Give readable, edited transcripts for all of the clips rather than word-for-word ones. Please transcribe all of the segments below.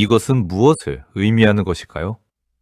이것은 무엇을 의미하는 것일까요?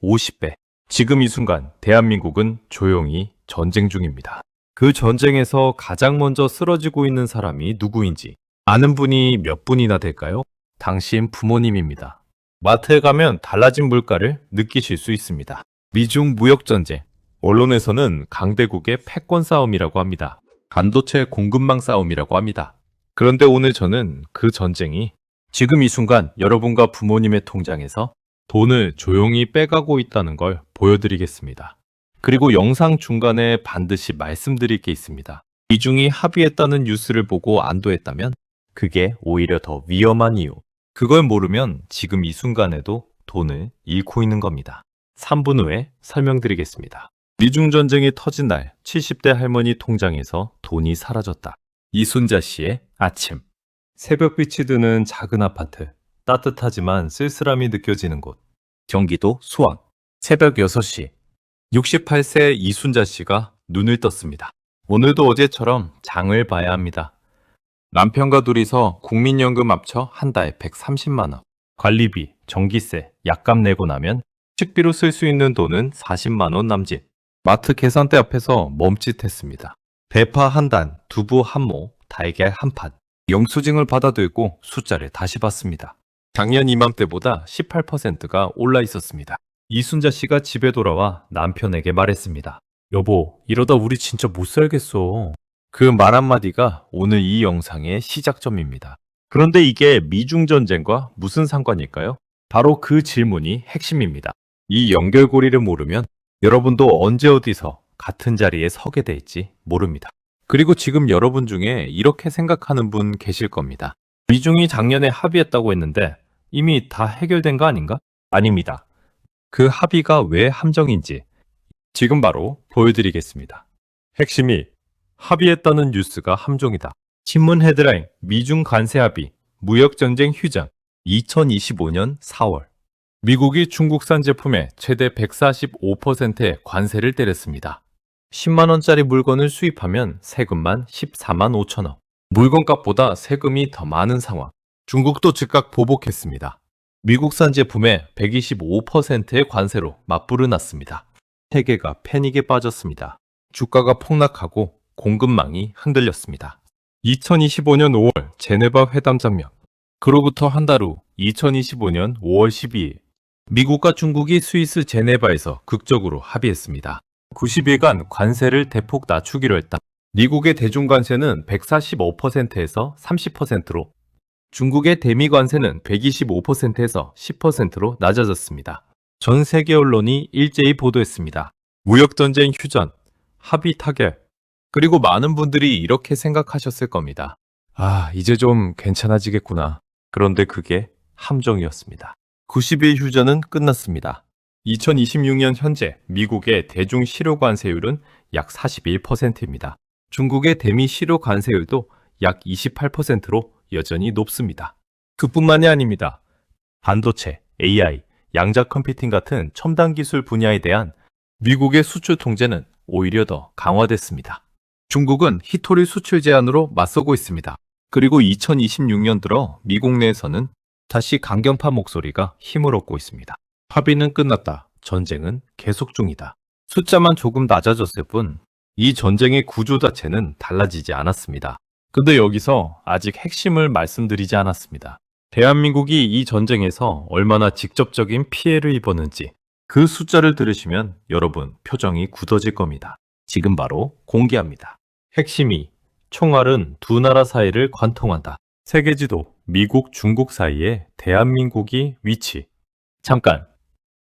50배. 지금 이 순간 대한민국은 조용히 전쟁 중입니다. 그 전쟁에서 가장 먼저 쓰러지고 있는 사람이 누구인지 아는 분이 몇 분이나 될까요? 당신 부모님입니다. 마트에 가면 달라진 물가를 느끼실 수 있습니다. 미중 무역 전쟁. 언론에서는 강대국의 패권 싸움이라고 합니다. 반도체 공급망 싸움이라고 합니다. 그런데 오늘 저는 그 전쟁이 지금 이 순간 여러분과 부모님의 통장에서 돈을 조용히 빼가고 있다는 걸 보여드리겠습니다. 그리고 영상 중간에 반드시 말씀드릴 게 있습니다. 미중이 합의했다는 뉴스를 보고 안도했다면 그게 오히려 더 위험한 이유. 그걸 모르면 지금 이 순간에도 돈을 잃고 있는 겁니다. 3분 후에 설명드리겠습니다. 미중 전쟁이 터진 날 70대 할머니 통장에서 돈이 사라졌다. 이순자 씨의 아침. 새벽빛이 드는 작은 아파트. 따뜻하지만 쓸쓸함이 느껴지는 곳. 경기도 수원. 새벽 6시. 68세 이순자 씨가 눈을 떴습니다. 오늘도 어제처럼 장을 봐야 합니다. 남편과 둘이서 국민연금 합쳐 한 달 130만 원. 관리비, 전기세, 약값 내고 나면 식비로 쓸 수 있는 돈은 40만 원 남짓. 마트 계산대 앞에서 멈칫했습니다. 대파 한 단, 두부 한 모, 달걀 한 판. 영수증을 받아들고 숫자를 다시 봤습니다. 작년 이맘때보다 18%가 올라 있었습니다. 이순자 씨가 집에 돌아와 남편에게 말했습니다. 여보, 이러다 우리 진짜 못 살겠어. 그 말 한마디가 오늘 이 영상의 시작점입니다. 그런데 이게 미중전쟁과 무슨 상관일까요? 바로 그 질문이 핵심입니다. 이 연결고리를 모르면 여러분도 언제 어디서 같은 자리에 서게 될지 모릅니다. 그리고 지금 여러분 중에 이렇게 생각하는 분 계실 겁니다. 미중이 작년에 합의했다고 했는데 이미 다 해결된 거 아닌가? 아닙니다. 그 합의가 왜 함정인지 지금 바로 보여드리겠습니다. 핵심이 합의했다는 뉴스가 함정이다. 신문 헤드라인 미중 관세 합의, 무역전쟁 휴전 2025년 4월. 미국이 중국산 제품에 최대 145%의 관세를 때렸습니다. 10만 원짜리 물건을 수입하면 세금만 14만 5천 원. 물건값보다 세금이 더 많은 상황. 중국도 즉각 보복했습니다. 미국산 제품에 125%의 관세로 맞불을 놨습니다. 세계가 패닉에 빠졌습니다. 주가가 폭락하고 공급망이 흔들렸습니다. 2025년 5월 제네바 회담 장면. 그로부터 한 달 후 2025년 5월 12일 미국과 중국이 스위스 제네바에서 극적으로 합의했습니다. 90일간 관세를 대폭 낮추기로 했다. 미국의 대중관세는 145%에서 30%로 중국의 대미관세는 125%에서 10%로 낮아졌습니다. 전 세계 언론이 일제히 보도했습니다. 무역전쟁 휴전, 합의 타결. 그리고 많은 분들이 이렇게 생각하셨을 겁니다. 아, 이제 좀 괜찮아지겠구나. 그런데 그게 함정이었습니다. 90일 휴전은 끝났습니다. 2026년 현재 미국의 대중 실효 관세율은 약 41%입니다. 중국의 대미 실효 관세율도 약 28%로 여전히 높습니다. 그뿐만이 아닙니다. 반도체, AI, 양자 컴퓨팅 같은 첨단 기술 분야에 대한 미국의 수출 통제는 오히려 더 강화됐습니다. 중국은 히토리 수출 제한으로 맞서고 있습니다. 그리고 2026년 들어 미국 내에서는 다시 강경파 목소리가 힘을 얻고 있습니다. 합의는 끝났다. 전쟁은 계속 중이다. 숫자만 조금 낮아졌을 뿐 이 전쟁의 구조 자체는 달라지지 않았습니다. 근데 여기서 아직 핵심을 말씀드리지 않았습니다. 대한민국이 이 전쟁에서 얼마나 직접적인 피해를 입었는지 그 숫자를 들으시면 여러분 표정이 굳어질 겁니다. 지금 바로 공개합니다. 핵심이 총알은 두 나라 사이를 관통한다. 세계지도 미국, 중국 사이에 대한민국이 위치. 잠깐.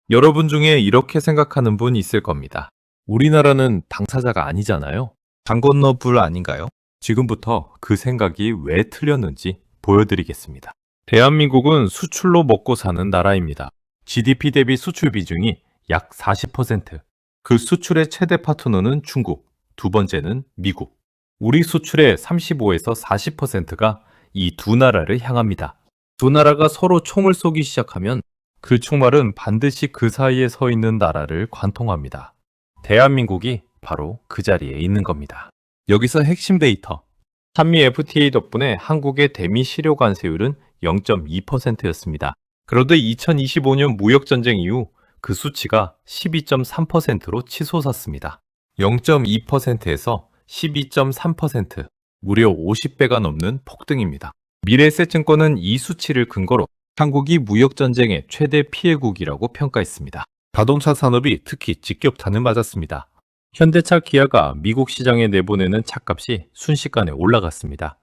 여러분 중에 이렇게 생각하는 분 있을 겁니다. 우리나라는 당사자가 아니잖아요. 강 건너 불 아닌가요? 지금부터 그 생각이 왜 틀렸는지 보여드리겠습니다. 대한민국은 수출로 먹고 사는 나라입니다. GDP 대비 수출 비중이 약 40%. 그 수출의 최대 파트너는 중국, 두 번째는 미국. 우리 수출의 35에서 40%가 이 두 나라를 향합니다. 두 나라가 서로 총을 쏘기 시작하면 그 총알은 반드시 그 사이에 서 있는 나라를 관통합니다. 대한민국이 바로 그 자리에 있는 겁니다. 여기서 핵심 데이터. 한미 FTA 덕분에 한국의 대미 실효 관세율은 0.2%였습니다. 그런데 2025년 무역전쟁 이후 그 수치가 12.3%로 치솟았습니다. 0.2%에서 12.3%, 무려 50배가 넘는 폭등입니다. 미래에셋증권은 이 수치를 근거로 한국이 무역전쟁의 최대 피해국이라고 평가했습니다. 자동차 산업이 특히 직격탄을 맞았습니다. 현대차, 기아가 미국 시장에 내보내는 차값이 순식간에 올라갔습니다.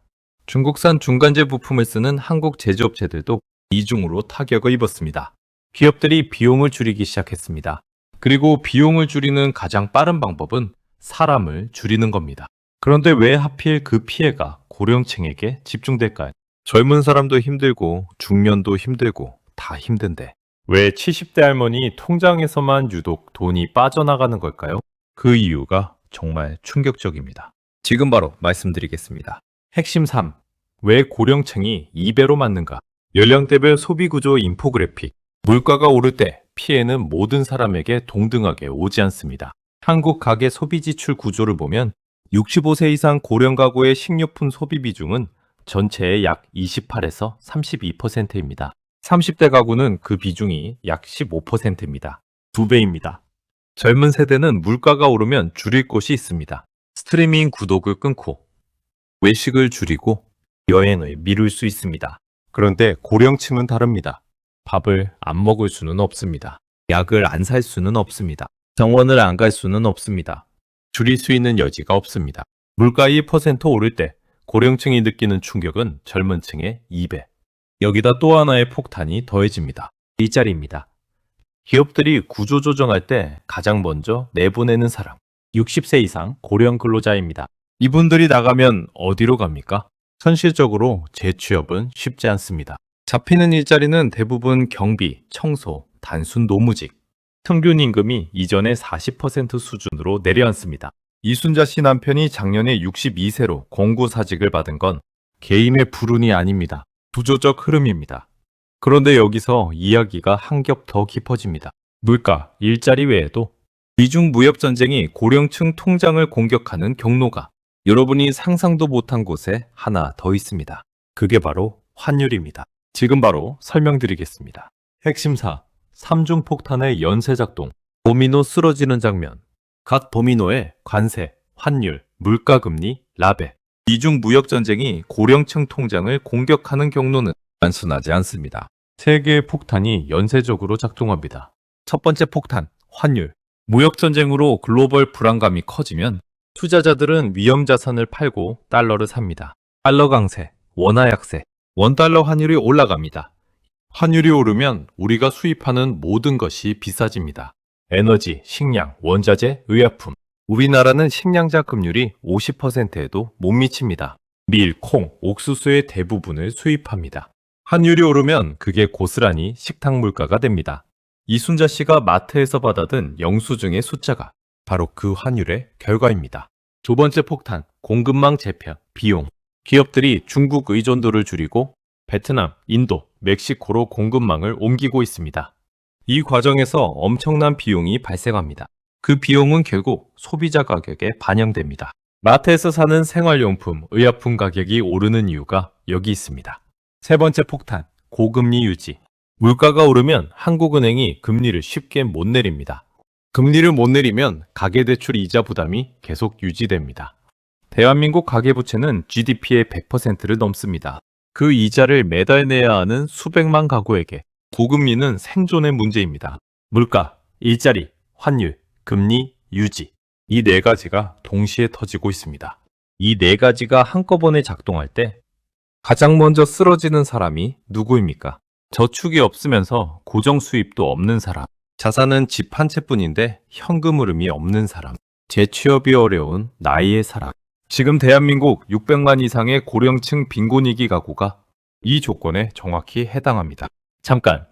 중국산 중간재 부품을 쓰는 한국 제조업체들도 이중으로 타격을 입었습니다. 기업들이 비용을 줄이기 시작했습니다. 그리고 비용을 줄이는 가장 빠른 방법은 사람을 줄이는 겁니다. 그런데 왜 하필 그 피해가 고령층에게 집중될까요? 젊은 사람도 힘들고 중년도 힘들고 다 힘든데 왜 70대 할머니 통장에서만 유독 돈이 빠져나가는 걸까요? 그 이유가 정말 충격적입니다. 지금 바로 말씀드리겠습니다. 핵심 3. 왜 고령층이 2배로 맞는가? 연령대별 소비구조 인포그래픽. 물가가 오를 때 피해는 모든 사람에게 동등하게 오지 않습니다. 한국 가계 소비 지출 구조를 보면 65세 이상 고령 가구의 식료품 소비 비중은 전체의 약 28에서 32%입니다. 30대 가구는 그 비중이 약 15%입니다. 2배입니다. 젊은 세대는 물가가 오르면 줄일 곳이 있습니다. 스트리밍 구독을 끊고 외식을 줄이고 여행을 미룰 수 있습니다. 그런데 고령층은 다릅니다. 밥을 안 먹을 수는 없습니다. 약을 안 살 수는 없습니다. 병원을 안 갈 수는 없습니다. 줄일 수 있는 여지가 없습니다. 물가 1% 오를 때 고령층이 느끼는 충격은 젊은 층의 2배. 여기다 또 하나의 폭탄이 더해집니다. 일자리입니다. 기업들이 구조조정할 때 가장 먼저 내보내는 사람, 60세 이상 고령 근로자입니다. 이분들이 나가면 어디로 갑니까? 현실적으로 재취업은 쉽지 않습니다. 잡히는 일자리는 대부분 경비, 청소, 단순 노무직. 평균 임금이 이전의 40% 수준으로 내려앉습니다. 이순자 씨 남편이 작년에 62세로 공구사직을 받은 건 개인의 불운이 아닙니다. 구조적 흐름입니다. 그런데 여기서 이야기가 한 겹 더 깊어집니다. 물가, 일자리 외에도 미중 무역전쟁이 고령층 통장을 공격하는 경로가 여러분이 상상도 못한 곳에 하나 더 있습니다. 그게 바로 환율입니다. 지금 바로 설명드리겠습니다. 핵심사, 3중 폭탄의 연쇄작동, 도미노 쓰러지는 장면. 각 도미노의 관세, 환율, 물가금리, 라벨. 미중 무역전쟁이 고령층 통장을 공격하는 경로는 단순하지 않습니다. 세 개의 폭탄이 연쇄적으로 작동합니다. 첫 번째 폭탄, 환율. 무역전쟁으로 글로벌 불안감이 커지면 투자자들은 위험 자산을 팔고 달러를 삽니다. 달러 강세, 원화 약세, 원달러 환율이 올라갑니다. 환율이 오르면 우리가 수입하는 모든 것이 비싸집니다. 에너지, 식량, 원자재, 의약품. 우리나라는 식량자 급률이 50%에도 못 미칩니다. 밀, 콩, 옥수수의 대부분을 수입합니다. 환율이 오르면 그게 고스란히 식탁 물가가 됩니다. 이순자 씨가 마트에서 받아든 영수증의 숫자가 바로 그 환율의 결과입니다. 두 번째 폭탄, 공급망 재편, 비용. 기업들이 중국 의존도를 줄이고 베트남, 인도, 멕시코로 공급망을 옮기고 있습니다. 이 과정에서 엄청난 비용이 발생합니다. 그 비용은 결국 소비자 가격에 반영됩니다. 마트에서 사는 생활용품, 의약품 가격이 오르는 이유가 여기 있습니다. 세 번째 폭탄, 고금리 유지. 물가가 오르면 한국은행이 금리를 쉽게 못 내립니다. 금리를 못 내리면 가계대출 이자 부담이 계속 유지됩니다. 대한민국 가계부채는 GDP의 100%를 넘습니다. 그 이자를 매달 내야 하는 수백만 가구에게 고금리는 생존의 문제입니다. 물가, 일자리, 환율, 금리, 유지. 이 네 가지가 동시에 터지고 있습니다. 이 네 가지가 한꺼번에 작동할 때 가장 먼저 쓰러지는 사람이 누구입니까? 저축이 없으면서 고정 수입도 없는 사람. 자산은 집 한 채뿐인데 현금 흐름이 없는 사람. 재취업이 어려운 나이의 사람. 지금 대한민국 600만 이상의 고령층 빈곤위기 가구가 이 조건에 정확히 해당합니다. 잠깐,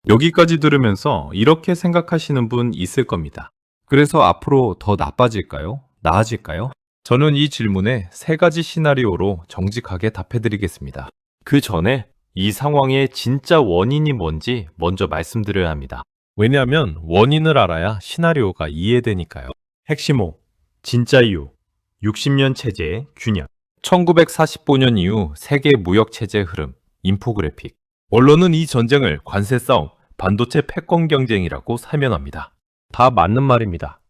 여기까지 들으면서 이렇게 생각하시는 분 있을 겁니다. 그래서 앞으로 더 나빠질까요? 나아질까요? 저는 이 질문에 세 가지 시나리오로 정직하게 답해드리겠습니다. 그 전에 이 상황의 진짜 원인이 뭔지 먼저 말씀드려야 합니다. 왜냐하면 원인을 알아야 시나리오가 이해되니까요. 핵심 5. 진짜 이유. 60년 체제의 균열. 1945년 이후 세계 무역 체제 흐름. 인포그래픽. 언론은 이 전쟁을 관세 싸움, 반도체 패권 경쟁이라고 사면합니다. 다 맞는 말입니다.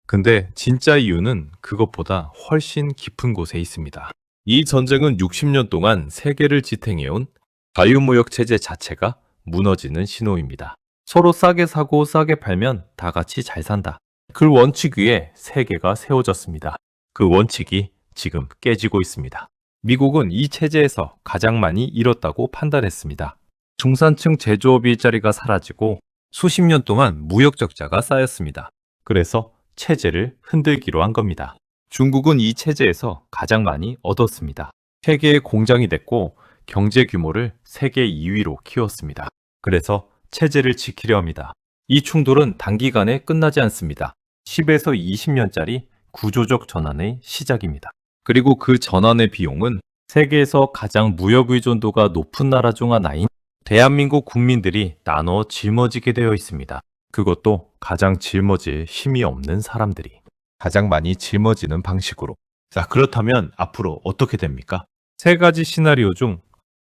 근데 진짜 이유는 그것보다 훨씬 깊은 곳에 있습니다. 이 전쟁은 60년 동안 세계를 지탱해온 자유무역 체제 자체가 무너지는 신호입니다. 서로 싸게 사고 싸게 팔면 다 같이 잘 산다. 그 원칙 위에 세계가 세워졌습니다. 그 원칙이 지금 깨지고 있습니다. 미국은 이 체제에서 가장 많이 잃었다고 판단했습니다. 중산층 제조업 일자리가 사라지고 수십 년 동안 무역 적자가 쌓였습니다. 그래서 체제를 흔들기로 한 겁니다. 중국은 이 체제에서 가장 많이 얻었습니다. 세계의 공장이 됐고 경제 규모를 세계 2위로 키웠습니다. 그래서 체제를 지키려 합니다. 이 충돌은 단기간에 끝나지 않습니다. 10에서 20년짜리 구조적 전환의 시작입니다. 그리고 그 전환의 비용은 세계에서 가장 무역 의존도가 높은 나라 중 하나인 대한민국 국민들이 나눠 짊어지게 되어 있습니다. 그것도 가장 짊어질 힘이 없는 사람들이 가장 많이 짊어지는 방식으로. 자, 그렇다면 앞으로 어떻게 됩니까? 세 가지 시나리오 중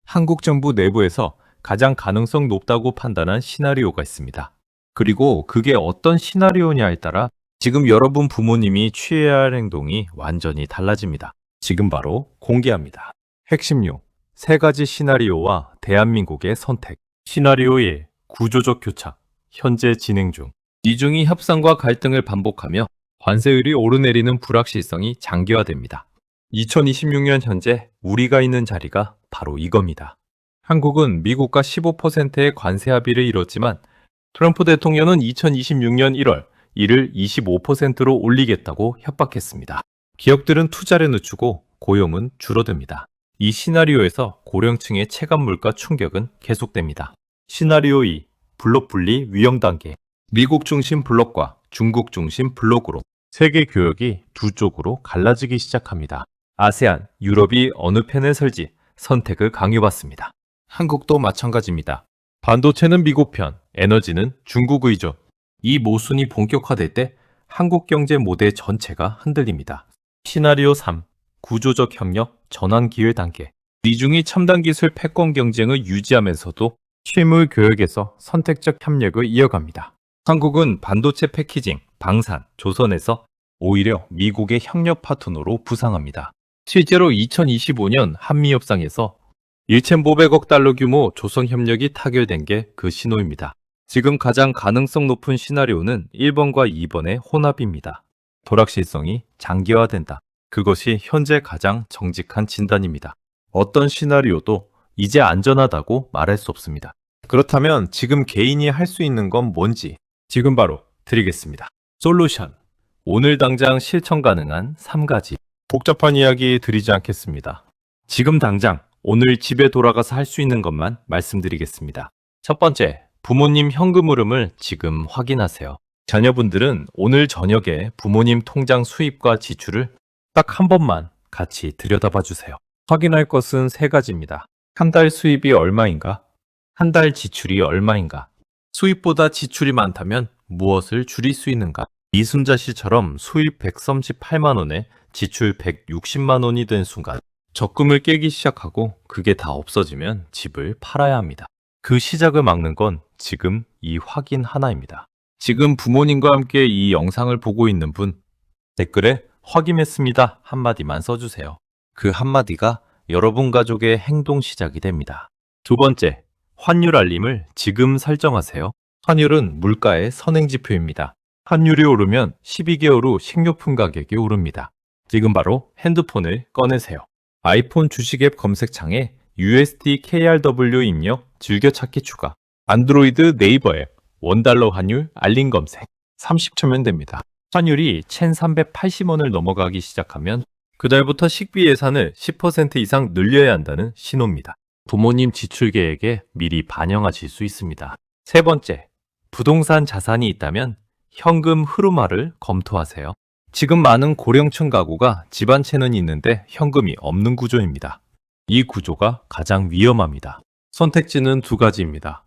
한국 정부 내부에서 가장 가능성 높다고 판단한 시나리오가 있습니다. 그리고 그게 어떤 시나리오냐에 따라 지금 여러분 부모님이 취해야 할 행동이 완전히 달라집니다. 지금 바로 공개합니다. 핵심요. 세 가지 시나리오와 대한민국의 선택. 시나리오 1. 구조적 교착. 현재 진행 중. 이중이 협상과 갈등을 반복하며 관세율이 오르내리는 불확실성이 장기화됩니다. 2026년 현재 우리가 있는 자리가 바로 이겁니다. 한국은 미국과 15%의 관세 합의를 이뤘지만 트럼프 대통령은 2026년 1월 이를 25%로 올리겠다고 협박했습니다. 기업들은 투자를 늦추고 고용은 줄어듭니다. 이 시나리오에서 고령층의 체감 물가 충격은 계속됩니다. 시나리오 2. 블록 분리 위험 단계. 미국 중심 블록과 중국 중심 블록으로 세계 교역이 두 쪽으로 갈라지기 시작합니다. 아세안, 유럽이 어느 편에 설지 선택을 강요받습니다. 한국도 마찬가지입니다. 반도체는 미국 편, 에너지는 중국 의존. 이 모순이 본격화될 때 한국 경제 모델 전체가 흔들립니다. 시나리오 3. 구조적 협력, 전환 기회 단계. 미중이 첨단 기술 패권 경쟁을 유지하면서도 실물 교역에서 선택적 협력을 이어갑니다. 한국은 반도체 패키징, 방산, 조선에서 오히려 미국의 협력 파트너로 부상합니다. 실제로 2025년 한미협상에서 1,500억 달러 규모 조선협력이 타결된 게 그 신호입니다. 지금 가장 가능성 높은 시나리오는 1번과 2번의 혼합입니다. 불확실성이 장기화된다. 그것이 현재 가장 정직한 진단입니다. 어떤 시나리오도 이제 안전하다고 말할 수 없습니다. 그렇다면 지금 개인이 할 수 있는 건 뭔지 지금 바로 드리겠습니다. 솔루션. 오늘 당장 실천 가능한 3가지. 복잡한 이야기 드리지 않겠습니다. 지금 당장 오늘 집에 돌아가서 할 수 있는 것만 말씀드리겠습니다. 첫 번째, 부모님 현금 흐름을 지금 확인하세요. 자녀분들은 오늘 저녁에 부모님 통장 수입과 지출을 딱 한 번만 같이 들여다봐 주세요. 확인할 것은 3가지입니다. 한 달 수입이 얼마인가? 한 달 지출이 얼마인가? 수입보다 지출이 많다면 무엇을 줄일 수 있는가? 이순자 씨처럼 수입 138만 원에 지출 160만 원이 된 순간 적금을 깨기 시작하고 그게 다 없어지면 집을 팔아야 합니다. 그 시작을 막는 건 지금 이 확인 하나입니다. 지금 부모님과 함께 이 영상을 보고 있는 분, 댓글에 확인했습니다 한마디만 써주세요. 그 한마디가 여러분 가족의 행동 시작이 됩니다. 두 번째, 환율 알림을 지금 설정하세요. 환율은 물가의 선행지표입니다. 환율이 오르면 12개월 후 식료품 가격이 오릅니다. 지금 바로 핸드폰을 꺼내세요. 아이폰 주식 앱 검색창에 USD KRW 입력 즐겨찾기 추가. 안드로이드 네이버 앱 $1 환율 알림 검색. 30초면 됩니다. 환율이 1,380원을 넘어가기 시작하면 그달부터 식비 예산을 10% 이상 늘려야 한다는 신호입니다. 부모님 지출 계획에 미리 반영하실 수 있습니다. 세 번째, 부동산 자산이 있다면 현금 흐름화를 검토하세요. 지금 많은 고령층 가구가 집안채는 있는데 현금이 없는 구조입니다. 이 구조가 가장 위험합니다. 선택지는 2가지입니다.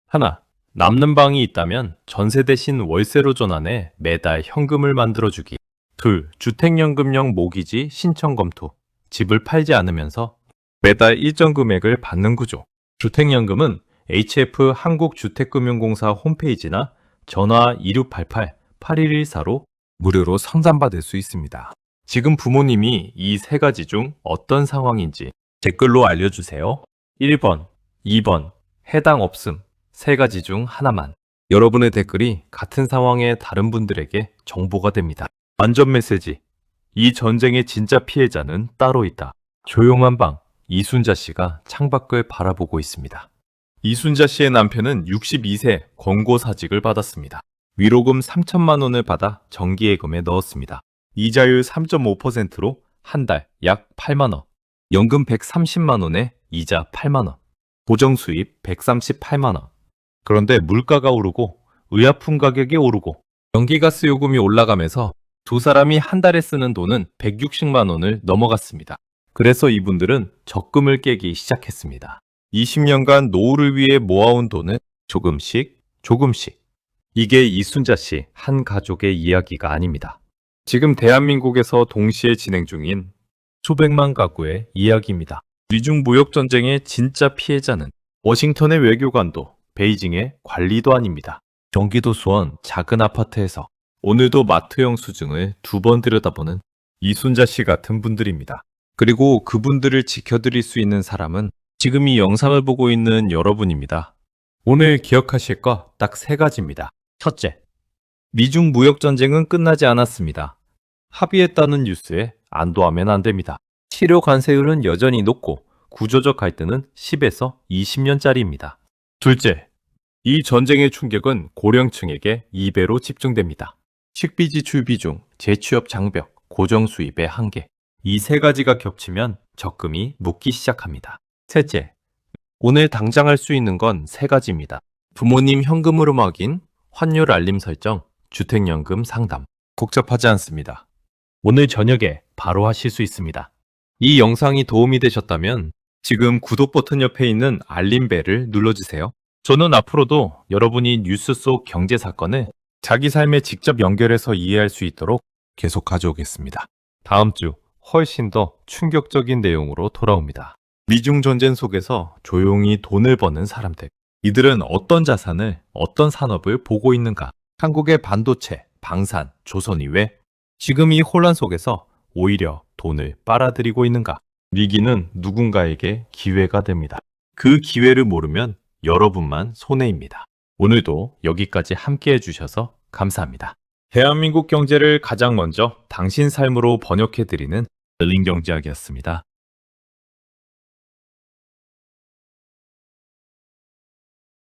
하나, 남는 방이 있다면 전세 대신 월세로 전환해 매달 현금을 만들어주기. 둘, 주택연금형 모기지 신청 검토. 집을 팔지 않으면서 매달 일정 금액을 받는 구조. 주택연금은 HF 한국주택금융공사 홈페이지나 전화 2688-8114로 무료로 상담받을 수 있습니다. 지금 부모님이 이 세 가지 중 어떤 상황인지 댓글로 알려주세요. 1번, 2번, 해당 없음, 세 가지 중 하나만. 여러분의 댓글이 같은 상황의 다른 분들에게 정보가 됩니다. 안전 메시지. 이 전쟁의 진짜 피해자는 따로 있다. 조용한 방. 이순자 씨가 창밖을 바라보고 있습니다. 이순자 씨의 남편은 62세 권고사직을 받았습니다. 위로금 3천만 원을 받아 정기예금에 넣었습니다. 이자율 3.5%로 한 달 약 8만 원. 연금 130만 원에 이자 8만 원. 보정 수입 138만 원. 그런데 물가가 오르고 의약품 가격이 오르고 전기가스 요금이 올라가면서 두 사람이 한 달에 쓰는 돈은 160만 원을 넘어갔습니다. 그래서 이분들은 적금을 깨기 시작했습니다. 20년간 노후를 위해 모아온 돈을 조금씩 이게 이순자 씨 한 가족의 이야기가 아닙니다. 지금 대한민국에서 동시에 진행 중인 수백만 가구의 이야기입니다. 미중 무역 전쟁의 진짜 피해자는 워싱턴의 외교관도 베이징의 관리도 아닙니다. 경기도 수원 작은 아파트에서 오늘도 마트형 수증을 2번 들여다보는 이순자 씨 같은 분들입니다. 그리고 그분들을 지켜드릴 수 있는 사람은 지금 이 영상을 보고 있는 여러분입니다. 오늘 기억하실 거 딱 3가지입니다. 첫째, 미중 무역 전쟁은 끝나지 않았습니다. 합의했다는 뉴스에 안도하면 안 됩니다. 치료 관세율은 여전히 높고 구조적 갈등은 10에서 20년짜리입니다. 둘째, 이 전쟁의 충격은 고령층에게 2배로 집중됩니다. 식비 지출 비중, 재취업 장벽, 고정 수입의 한계. 이 3가지가 겹치면 적금이 묻기 시작합니다. 셋째, 오늘 당장 할 수 있는 건 3가지입니다. 부모님 현금으로 막인 환율 알림 설정, 주택연금 상담. 복잡하지 않습니다. 오늘 저녁에 바로 하실 수 있습니다. 이 영상이 도움이 되셨다면 지금 구독 버튼 옆에 있는 알림벨을 눌러주세요. 저는 앞으로도 여러분이 뉴스 속 경제 사건을 자기 삶에 직접 연결해서 이해할 수 있도록 계속 가져오겠습니다. 다음 주 훨씬 더 충격적인 내용으로 돌아옵니다. 미중 전쟁 속에서 조용히 돈을 버는 사람들. 이들은 어떤 자산을, 어떤 산업을 보고 있는가? 한국의 반도체, 방산, 조선이 왜 지금 이 혼란 속에서 오히려 돈을 빨아들이고 있는가? 위기는 누군가에게 기회가 됩니다. 그 기회를 모르면 여러분만 손해입니다. 오늘도 여기까지 함께 해주셔서 감사합니다. 대한민국 경제를 가장 먼저 당신 삶으로 번역해드리는 열린경제학이었습니다.